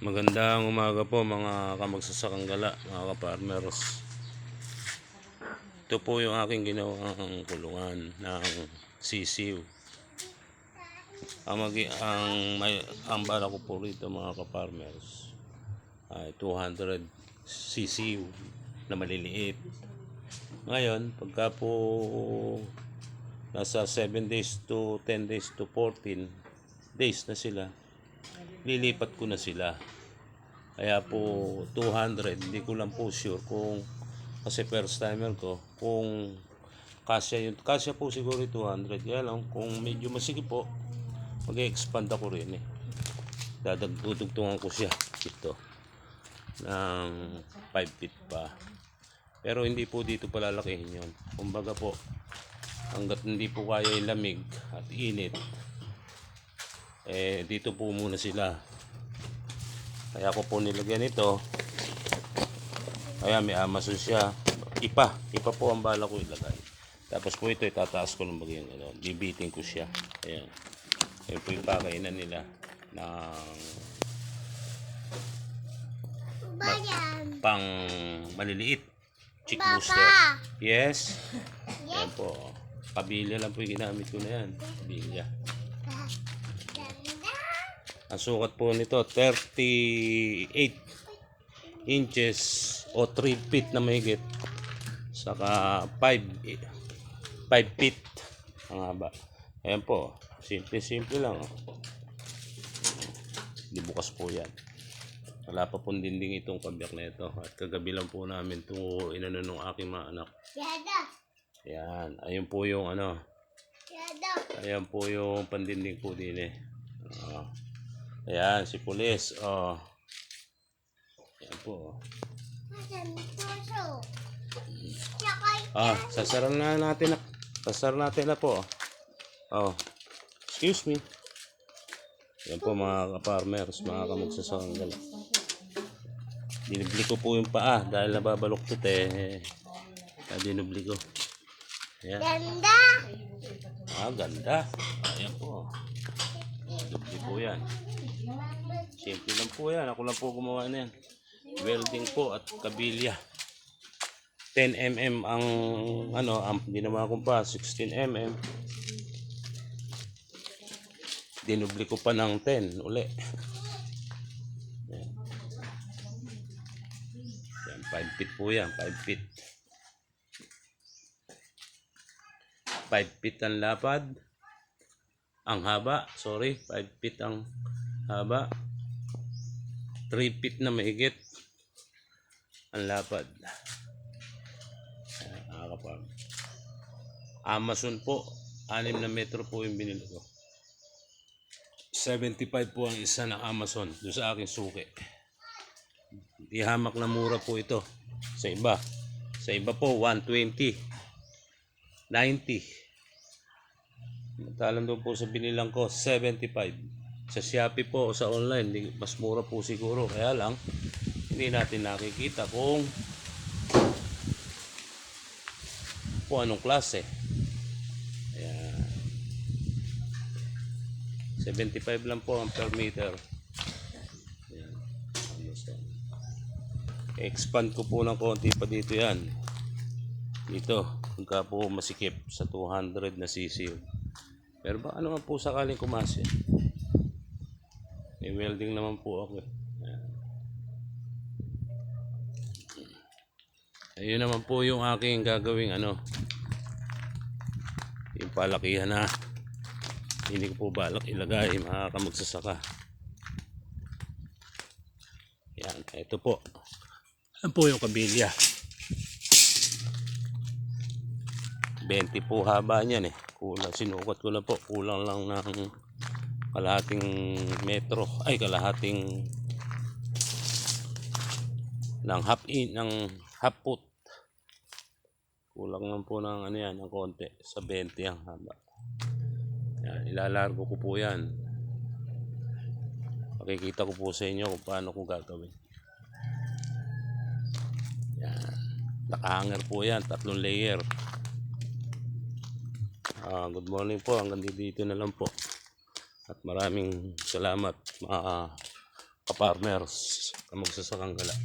Magandang umaga po mga kamagsasakang gala, mga ka-farmers. Ito po yung aking ginawang kulungan ng sisiw. Ang bala ko po rito mga ka-farmers ay 200 sisiw na maliliit. Ngayon, pagka po nasa 7 days to 10 days to 14 days na sila, lilipat ko na sila. Kaya po 200, hindi ko lang po sure kung, kasi first timer ko, kung kasya po siguro 200. Kaya lang kung medyo masigip po, mag-expand ako rin eh. Dudugtungan ko siya dito ng 5 feet pa. Pero hindi po dito palalakihin yun. Kumbaga po, hanggat hindi po kaya yung lamig at init, dito po muna sila. Kaya ako po nilagyan ito. Kaya may Amazon siya. Ipa po ang bala ko ilagay. Tapos po ito itataas ko ng bagyang ano, bibiting ko siya. Ayan. Ayan po yung pakainan nila ng pang maliliit. Chick booster. Yes. Ayan po. Kabilya lang po yung ginamit ko na yan. Kabilya. Ang sukat po nito 38 inches o 3 feet na mahigit, saka 5 feet ang haba. Ayan po, simple lang di bukas po yan. Wala pa pong dinding itong pabiyak na ito, at kagabi lang po namin ito inano ng aking mga anak. Yan, ayun po yung ano, ayan po yung pandinding po din eh. Ayan, si Pulis. Oh. Ayan po. Sasaran na natin na. Sasar natin na po. Oh. Excuse me. Ayan po mga ka-farmers, mga kamagsasakang gala. Dinubli ko po yung paa dahil nababaluktot eh. Dinubli ko. Ayan. Ganda. Ganda. Ayan po. Dinubli po yan. Simple lang po yan. Ako lang po gumawa na yan. Welding po at kabilya. 10mm ang ano, ginawa ko pa 16mm. Dinubli ko pa ng 10 uli. Yan. Yan, 5 feet po yan. 5 feet. 5 feet ang lapad. Ang haba. Sorry. 5 feet ang haba. 3 feet na mahigit ang lapad. Amazon po, 6 na metro po yung binili ko. 75 po ang isa ng Amazon doon sa aking suki. Di hamak na mura po ito sa iba. Sa iba po 120, 90. Matalan doon po sa binilang ko 75. Sa Shopee po o sa online, mas mura po siguro. Kaya lang, hindi natin nakikita kung anong klase. Ayan. 75 lang po ang per meter. Ayan. Expand ko po ng konti pa dito yan. Dito, pagka po masikip sa 200 na sisiw. Pero baka naman po sakaling kumasya. May welding naman po ako eh. Ayun naman po yung aking gagawing ano, yung palakihan na hindi ko po balak ilagay mga kamagsasaka. Yan, ito po. Yan po yung kabilya. 20 po haba niyan eh. Sinukat ko na po. Kulang lang ng kalahating metro. Ay, kalahating ng half foot. Kulang lang po ng ano yan, ng konti. Sa 20 ang haba. Yan, ilalargo ko po yan. Makikita ko po sa inyo kung paano ko gagawin. Yan. Nakahanger po yan, 3 layer. Good morning po, hanggang dito na lang po. At maraming salamat mga ka-farmers, magsasakang gala.